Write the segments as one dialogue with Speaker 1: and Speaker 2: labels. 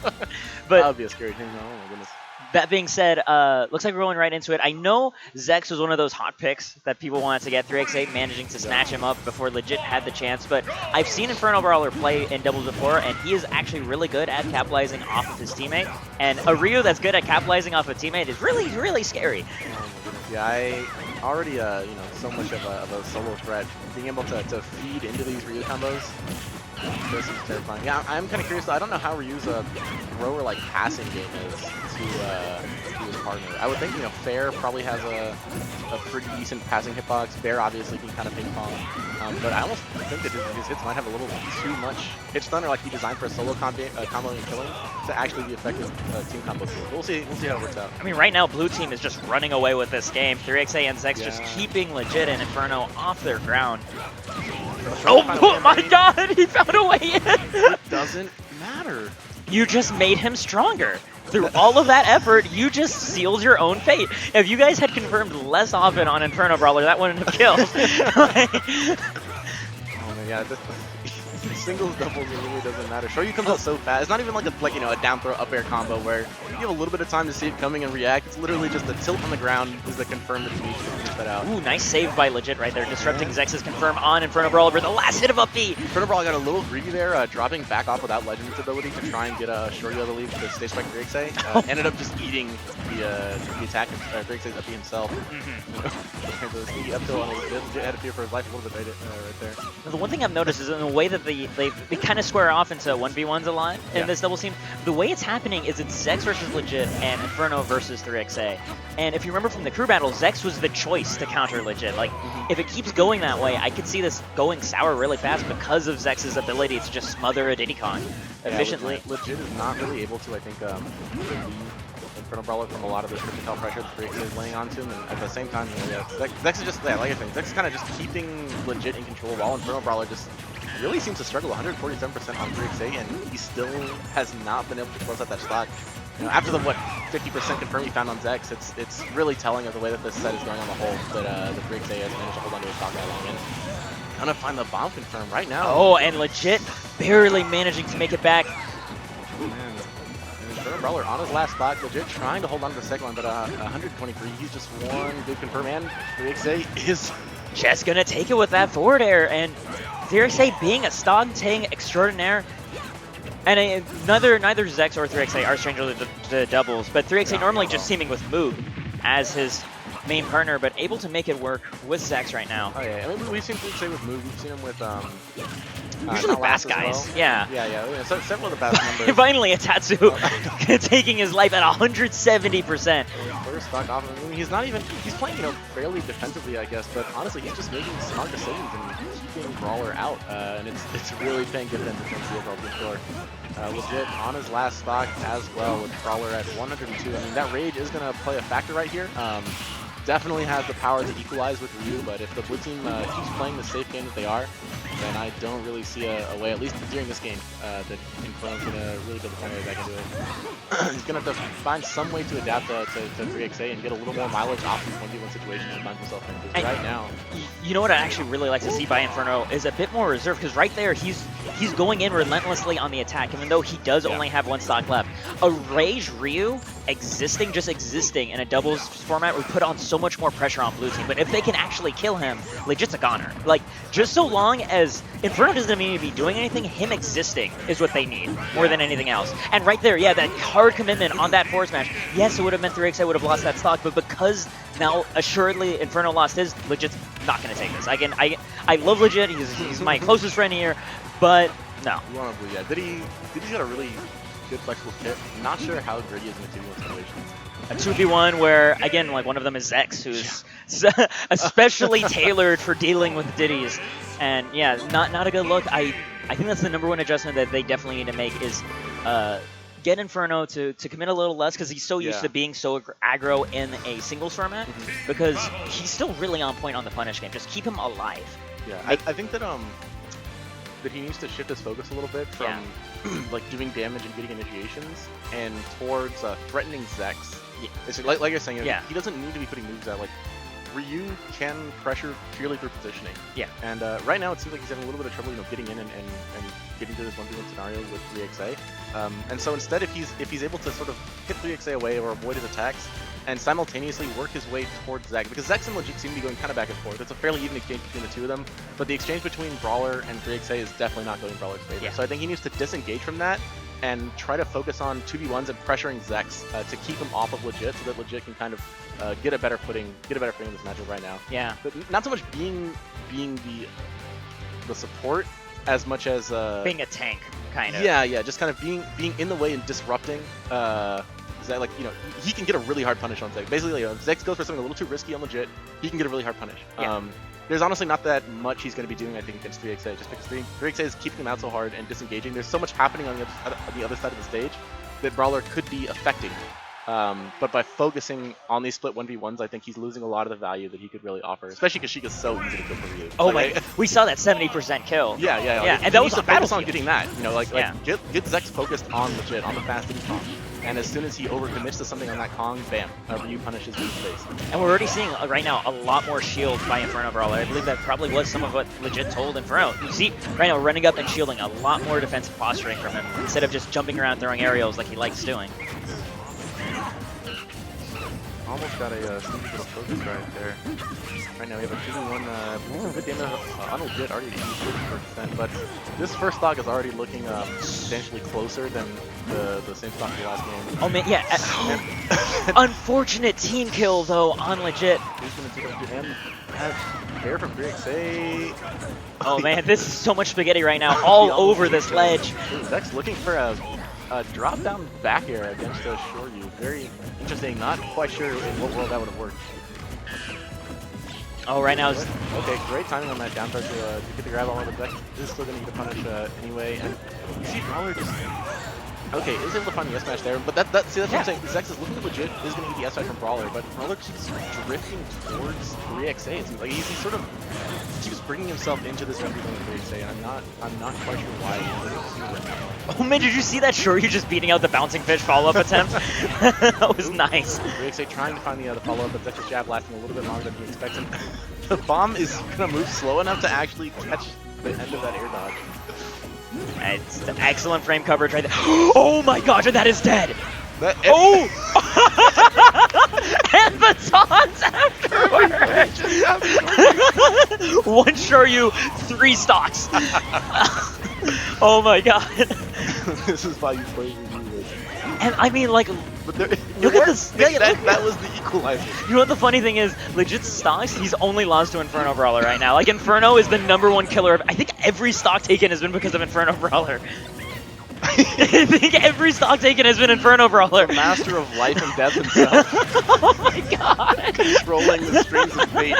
Speaker 1: But
Speaker 2: That would be a scary thing. Oh my goodness.
Speaker 1: that being said, looks like we're going right into it. I know Zex was one of those hot picks that people wanted to get. 3x8 managing to snatch him up before Legit had the chance, but I've seen Inferno Brawler play in doubles before, and he is actually really good at capitalizing off of his teammate. And a Ryu that's good at capitalizing off a teammate is really, really scary.
Speaker 2: Oh my goodness. Yeah, I already, so much of a solo threat. Being able to feed into these Ryu combos, this is terrifying. Yeah, I'm kind of curious. I don't know how Ryu's thrower like passing game is to his partner. I would think Fair probably has a pretty decent passing hitbox. Bear obviously can kind of ping pong, but I almost think that his hits might have a little too much hit stun, or like he designed for a solo combo and killing to actually be effective team combo. We'll see how it works out.
Speaker 1: I mean, right now, Blue Team is just running away with this game. 3xA and Zex just keeping Legit and Inferno off their ground. Oh my god, he found a way in!
Speaker 2: It doesn't matter.
Speaker 1: You just made him stronger. Through all of that effort, you just sealed your own fate. If you guys had confirmed less often on Inferno Brawler, that wouldn't have killed.
Speaker 2: Oh man, yeah. Singles, doubles, it really doesn't matter. Show you comes out so fast. It's not even like a down throw up air combo where you have a little bit of time to see it coming and react. It's literally just a tilt on the ground is the confirm that you need to finish that out.
Speaker 1: Ooh, nice save by Legit right there, disrupting Zex's confirm on Inferno Brawler for the last hit of up B.
Speaker 2: Inferno Brawler got a little greedy there, dropping back off without Legend's ability to try and get a shorty out of the lead with the stage spike 3xA. Ended up just eating the attack of 3xA's up B himself. The sneaky up throw on Legit had to fear for his life a little bit right there.
Speaker 1: The one thing I've noticed is in the way that they kind of square off into 1v1s a lot in this double team, the way it's happening is it's Zex versus Legit and Inferno versus 3xA. And if you remember from the crew battle, Zex was the choice to counter Legit. Like, if it keeps going that way, I could see this going sour really fast because of Zex's ability to just smother a Diddy Kong efficiently.
Speaker 2: Legit is not really able to, I think, relieve Inferno Brawler from a lot of the projectile pressure that 3xA is laying onto him, and at the same time, Zex is just, like I think, Zex is kind of just keeping Legit in control while Inferno Brawler just really seems to struggle. 147% on 3xA, and he still has not been able to close out that stock. After the 50% confirm he found on Zex, it's really telling of the way that this set is going on the whole. But the 3xA has managed to hold on to his stock that long. And I'm gonna find the bomb confirm right now.
Speaker 1: Oh, and Legit barely managing to make it back.
Speaker 2: Man. Inferno Brawler on his last stock, Legit trying to hold on to the second one, but 123. He's just one good confirm, and 3xA is
Speaker 1: just gonna take it with that forward air, and 3xA being a Stog Tang extraordinaire. And neither Zex or 3xA are strangely the doubles, but 3xA normally just teaming with Moog as his main partner, but able to make it work with Zex right now.
Speaker 2: Oh yeah, I mean, we've seen 3xA with Moog, we've seen him with
Speaker 1: usually Bass guys,
Speaker 2: well.
Speaker 1: yeah.
Speaker 2: Yeah. So several of the Bass members.
Speaker 1: Finally, a Tatsu taking his life at 170%.
Speaker 2: First stock off. I mean, he's not even. He's playing, fairly defensively, I guess. But honestly, he's just making smart decisions and keeping Brawler out. And it's really paying dividends in terms of the overall team score. Legit on his last stock as well with Brawler at 102. I mean, that rage is going to play a factor right here. Definitely has the power to equalize with Ryu, but if the blue team keeps playing the safe game that they are, then I don't really see a way, at least during this game, that Inferno's going to really be able to find a way back into it. He's going to have to find some way to adapt to 3xA and get a little more mileage off these 1v1 situations he finds himself in. Because right now...
Speaker 1: You know what I actually really like to see by Inferno is a bit more reserved, because right there he's going in relentlessly on the attack, even though he does only have one stock left. A Rage Ryu just existing in a doubles format would put on so much more pressure on blue team, but if they can actually kill him, Legit's a goner. Like, just so long as Inferno doesn't mean to be doing anything, him existing is what they need more than anything else. And right there, yeah, that hard commitment on that forward smash, yes, it would have meant 3xA would have lost that stock, but because now assuredly Inferno lost his, Legit's not going to take this. I love Legit, he's my closest friend here, but no.
Speaker 2: You want to believe, yeah. Diddy's got a really good flexible kit. Not sure how great he is in the 2v1 situations.
Speaker 1: A 2v1 where, again, like one of them is Zex, who's especially tailored for dealing with Diddies. And yeah, not a good look. I think that's the #1 adjustment that they definitely need to make is get Inferno to commit a little less, because he's so used to being so aggro in a singles format, because he's still really on point on the punish game. Just keep him alive.
Speaker 2: Yeah, I think that that he needs to shift his focus a little bit from like doing damage and getting initiations and towards threatening Zex. It's like you're saying, he doesn't need to be putting moves out. Like Ryu can pressure purely through positioning.
Speaker 1: Yeah.
Speaker 2: And right now it seems like he's having a little bit of trouble, getting in and getting to this 1v1 scenario with 3xa. And so instead, if he's able to sort of hit 3xa away or avoid his attacks, and simultaneously work his way towards Zek, because Zex and Legit seem to be going kind of back and forth. It's a fairly even exchange between the two of them, but the exchange between Brawler and 3xa is definitely not going in Brawler's favor. Yeah. So I think he needs to disengage from that and try to focus on 2v1s and pressuring Zex to keep him off of Legit, so that Legit can kind of get a better footing in this matchup right now.
Speaker 1: Yeah.
Speaker 2: But not so much being the support as much as
Speaker 1: being a tank, kind of.
Speaker 2: Yeah, just kind of being in the way and disrupting. That, like, he can get a really hard punish on Zex. Basically, if Zex goes for something a little too risky on Legit, he can get a really hard punish.
Speaker 1: Yeah.
Speaker 2: There's honestly not that much he's going to be doing, I think, against 3xa, just because 3xa is keeping him out so hard and disengaging. There's so much happening on the other side of the stage that Brawler could be affecting. But by focusing on these split 1v1s, I think he's losing a lot of the value that he could really offer, especially because Sheikah's so easy to kill for Ryu.
Speaker 1: Oh my! We saw that 70% kill.
Speaker 2: Yeah.
Speaker 1: Like, and that was a
Speaker 2: focus on getting that. Get Zex focused on Legit, on the fast hitting Kong. And as soon as he overcommits to something on that Kong, bam, Ryu punishes his face.
Speaker 1: And we're already seeing right now a lot more shield by Inferno Brawler. I believe that probably was some of what Legit told Inferno. You see right now running up and shielding, a lot more defensive posturing from him instead of just jumping around throwing aerials like he likes doing.
Speaker 2: Almost got a sneaky little focus right there. Right now we have a 2v1, good damage on Legit, already 50%, but this first stock is already looking substantially closer than the same stock in the last game.
Speaker 1: Oh man, yeah. Unfortunate team kill though on Legit.
Speaker 2: He's going to take him to him. Fair from 3xa.
Speaker 1: Oh man, this is so much spaghetti right now, all over this ledge.
Speaker 2: Zex looking for a drop down back air against a Shoryu. Very interesting. Not quite sure in what world that would have worked.
Speaker 1: Oh, right now.
Speaker 2: Okay, great timing on that down throw to get the grab on the Zex. Is still going to get a punish anyway. And you see Brawler just. Okay, is able to find the S-Smash there, but that's what I'm saying. Zex is looking legit, is going to get the S-Smash from Brawler, but Brawler keeps drifting towards 3xa. It seems like he's sort of keeps bringing himself into this run with 3xa, and I'm not quite sure why he's doing that.
Speaker 1: Oh man, did you see that Shoryu just beating out the bouncing fish follow-up attempt? That was nice.
Speaker 2: 3xa trying to find the follow-up, but Zex's jab lasting a little bit longer than he expects, and the bomb is going to move slow enough to actually catch the end of that air dodge.
Speaker 1: It's an excellent frame coverage right there. Oh my gosh, and that is dead! Oh! And the taunts afterwards! One Shoryu, 3 stocks. Oh my god.
Speaker 2: This is why you play Ryu.
Speaker 1: And I mean, like,
Speaker 2: look
Speaker 1: at this.
Speaker 2: That was the equalizer.
Speaker 1: You know what the funny thing is? Legit stocks, he's only lost to Inferno Brawler right now. Like, Inferno is the #1 killer of, I think every stock taken has been because of Inferno Brawler. I think every stock taken has been Inferno Brawler.
Speaker 2: The master of life and death himself.
Speaker 1: Oh my god.
Speaker 2: Controlling the strings of fate.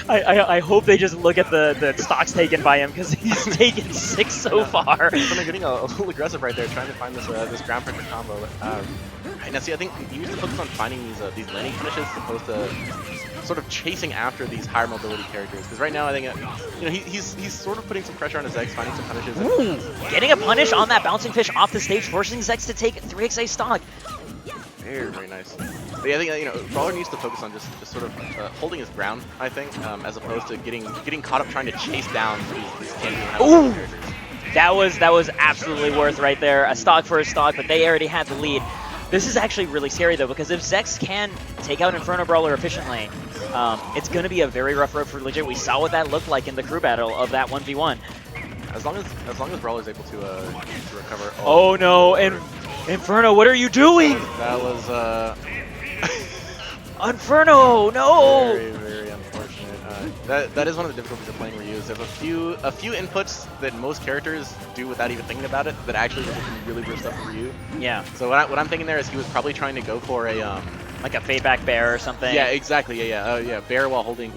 Speaker 1: I hope they just look at the stocks taken by him, because he's taken 6 so far.
Speaker 2: He's getting a little aggressive right there, trying to find this ground pressure combo. Right now, see, I think he used to focus on finding these landing punishes as opposed to sort of chasing after these higher mobility characters. Because right now, I think he's sort of putting some pressure on his Zex, finding some punishes.
Speaker 1: Ooh, getting a punish on that bouncing fish off the stage, forcing Zex to take 3xa stock.
Speaker 2: Very, very nice. But yeah, I think Brawler needs to focus on just sort of holding his ground, I think, as opposed to getting caught up trying to chase down these
Speaker 1: Ooh, that was absolutely worth right there. A stock for a stock, but they already had the lead. This is actually really scary though, because if Zex can take out Inferno Brawler efficiently, it's going to be a very rough road for Legit. We saw what that looked like in the crew battle of that 1v1.
Speaker 2: As long as Brawler's able to recover.
Speaker 1: Oh no, and Inferno, what are you doing?
Speaker 2: That was
Speaker 1: Inferno, no!
Speaker 2: Very, very unfortunate. That is one of the difficulties of playing Ryu. There's a few inputs that most characters do without even thinking about it that actually really burst up for Ryu.
Speaker 1: Yeah.
Speaker 2: So what I'm thinking there is he was probably trying to go for a
Speaker 1: like a fade back bear or something.
Speaker 2: Yeah, exactly. Yeah. Bear while holding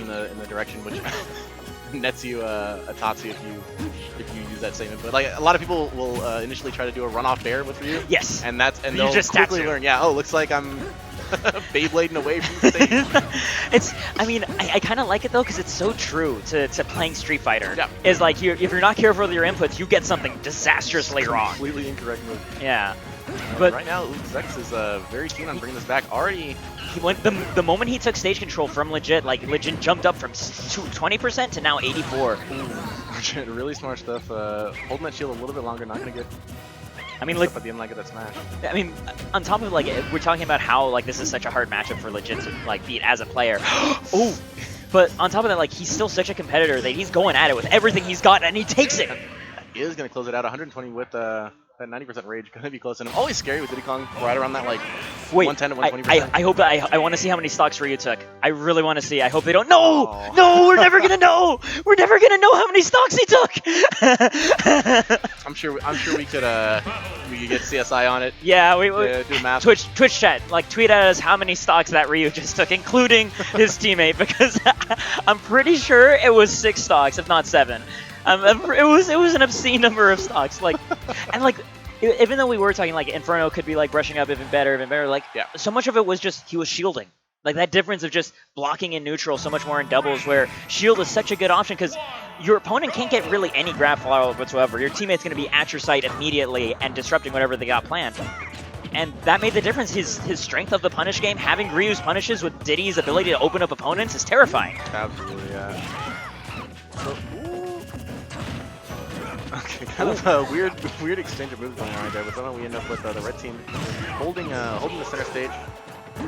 Speaker 2: in the direction, which nets you a Tatsu if you use that same input. Like a lot of people will initially try to do a runoff bear with Ryu.
Speaker 1: Yes.
Speaker 2: And they'll just quickly learn. Yeah. Oh, looks like I'm Beyblading away from the stage.
Speaker 1: I kind of like it though, because it's so true to playing Street Fighter.
Speaker 2: Yeah.
Speaker 1: Is like if you're not careful with your inputs, you get something disastrously wrong.
Speaker 2: Completely incorrect move.
Speaker 1: Yeah. But
Speaker 2: right now, Zex is very keen on bringing this back. Already,
Speaker 1: he went the moment he took stage control from Legit, like Legit jumped up from 20% to now 84.
Speaker 2: Legit, really smart stuff. Holding that shield a little bit longer, not gonna get.
Speaker 1: I mean,
Speaker 2: at the end, like get that smash.
Speaker 1: I mean, on top of like we're talking about how like this is such a hard matchup for Legit to like beat as a player. Oh, but on top of that, like he's still such a competitor that he's going at it with everything he's got, and he takes it.
Speaker 2: He is gonna close it out. 120 with that 90% rage, gonna be close. And always scary with Diddy Kong right around that like 110 to 120%.
Speaker 1: I hope I want to see how many stocks Ryu took. I really want to see. I hope they don't. No, no, we're never gonna know. We're never gonna know how many stocks he took.
Speaker 2: I'm sure we could get CSI on it.
Speaker 1: Yeah, we
Speaker 2: do the math.
Speaker 1: Twitch chat, like tweet at us how many stocks that Ryu just took, including his teammate, because I'm pretty sure it was 6 stocks, if not 7. It was an obscene number of stocks, like, and like, even though we were talking like Inferno could be like brushing up even better, like,
Speaker 2: yeah.
Speaker 1: So much of it was just he was shielding, like that difference of just blocking in neutral so much more in doubles, where shield is such a good option because your opponent can't get really any grab follow whatsoever. Your teammate's going to be at your site immediately and disrupting whatever they got planned. And that made the difference. His strength of the punish game, having Ryu's punishes with Diddy's ability to open up opponents is terrifying.
Speaker 2: Absolutely, yeah. So, okay, kind of a weird exchange of moves going on right there, but somehow we end up with the red team holding the center stage.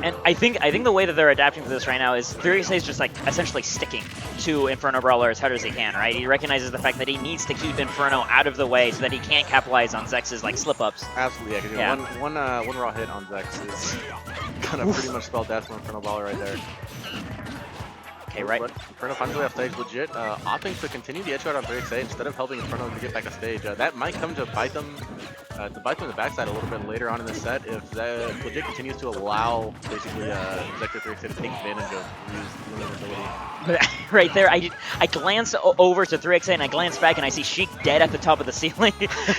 Speaker 1: And I think the way that they're adapting to this right now is 3XA is just like essentially sticking to Inferno Brawler as hard as he can, right? He recognizes the fact that he needs to keep Inferno out of the way so that he can't capitalize on Zex's like slip-ups.
Speaker 2: Absolutely, yeah. One raw hit on Zex is gonna pretty much spell death for Inferno Brawler right there.
Speaker 1: Okay, right.
Speaker 2: But Inferno finally off stage, Legit opting to continue the edge guard on 3XA instead of helping Inferno to get back on stage. That might come to bite them in the backside a little bit later on in the set if Legit continues to allow basically Vector 3XA to take advantage of Ryu's limited ability.
Speaker 1: But right there, I glance over to 3XA and I glance back and I see Sheik dead at the top of the ceiling.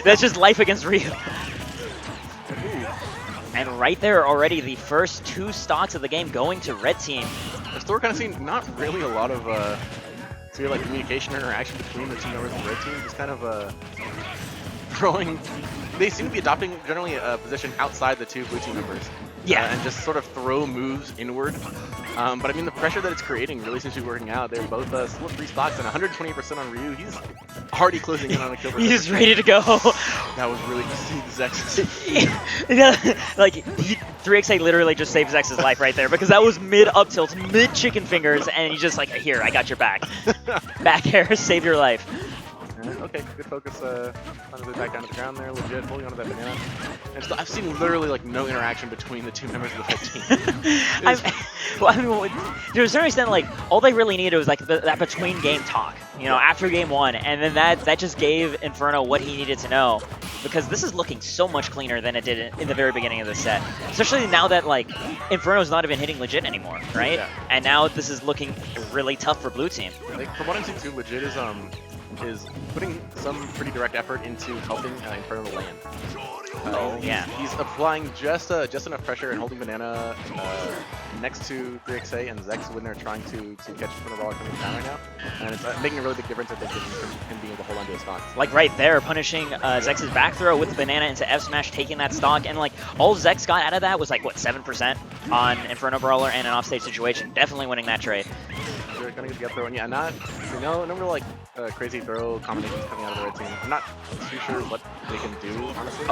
Speaker 1: That's just life against Ryu. And right there already, the first 2 stocks of the game going to red team.
Speaker 2: So we're kind of seeing not really a lot of like communication or interaction between the 2 members of the red team. Just kind of throwing. They seem to be adopting generally a position outside the 2 blue team members.
Speaker 1: Yeah.
Speaker 2: And just sort of throw moves inward. But I mean, the pressure that it's creating really seems to be working out. They're both split 3 stocks and 120% on Ryu. He's already closing in on a kill.
Speaker 1: He's ready to go.
Speaker 2: That was really good to see Zex.
Speaker 1: Like, 3XA literally just saved Zex's life right there because that was mid-up tilt, mid-chicken fingers, and he's just like, here, I got your back. Back air, save your life.
Speaker 2: Okay, good focus on the back down to the ground there, Legit, holding onto that banana. And so I've seen literally like no interaction between the 2 members of the red team.
Speaker 1: Well, I mean, to a certain extent, like, all they really needed was like that between game talk, you know, after game 1, and then that just gave Inferno what he needed to know, because this is looking so much cleaner than it did in the very beginning of the set, especially now that like Inferno's not even hitting Legit anymore, right? Yeah. And now this is looking really tough for blue team.
Speaker 2: Like, from what I'm seeing too, Legit is putting some pretty direct effort into helping Inferno to land.
Speaker 1: Yeah.
Speaker 2: He's applying just enough pressure and holding Banana next to 3XA and Zex when they're trying to catch Inferno Brawler coming down right now. And it's making a really big difference, I think, in him being able to hold onto his stock.
Speaker 1: Like right there, punishing Zex's back throw with the Banana into F smash, taking that stock, and like all Zex got out of that was like, what, 7% on Inferno Brawler and an offstage situation. Definitely winning that trade.
Speaker 2: They're gonna get the up throw, and yeah, no real like crazy throw combinations coming out of the red team. I'm not too sure what they can do, honestly.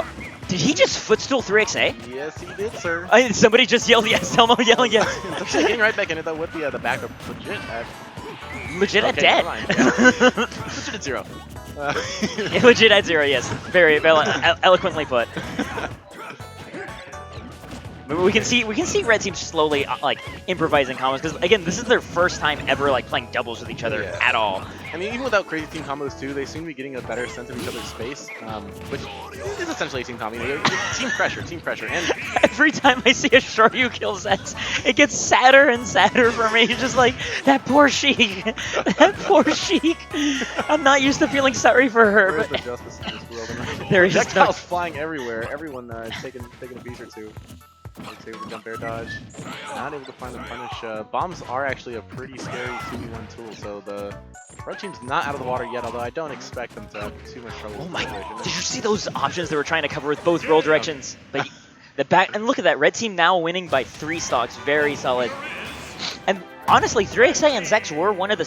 Speaker 1: Did he just footstool 3XA?
Speaker 2: Yes, he did, sir.
Speaker 1: Somebody just yelled yes. Elmo yelling yes.
Speaker 2: Actually, getting right back in it though with the backup Legit at
Speaker 1: dead.
Speaker 2: Legit at 0.
Speaker 1: Legit at 0. Yes, very eloquently put. We can see red team slowly like improvising combos because again this is their first time ever like playing doubles with each other at all.
Speaker 2: I mean, even without crazy team combos too, they seem to be getting a better sense of each other's space, which is essentially a team combo. Team pressure, and
Speaker 1: every time I see a Shoryu kill Zex, it gets sadder and sadder for me. Just like that poor Sheik, that poor Sheik. I'm not used to feeling sorry for her.
Speaker 2: Where's
Speaker 1: but
Speaker 2: the justice in this world?
Speaker 1: There is
Speaker 2: projectiles flying everywhere. Everyone taking a piece or two. Lightsaber, the jump air dodge. Not able to find the punish. Bombs are actually a pretty scary 2v1 tool, so the red team's not out of the water yet, although I don't expect them to have too much trouble
Speaker 1: Oh
Speaker 2: with
Speaker 1: my,
Speaker 2: the direction.
Speaker 1: did you see those options they were trying to cover with both roll directions? But the back, and look at that, red team now winning by 3 stocks, very solid. And honestly, 3XA and Zex were one of the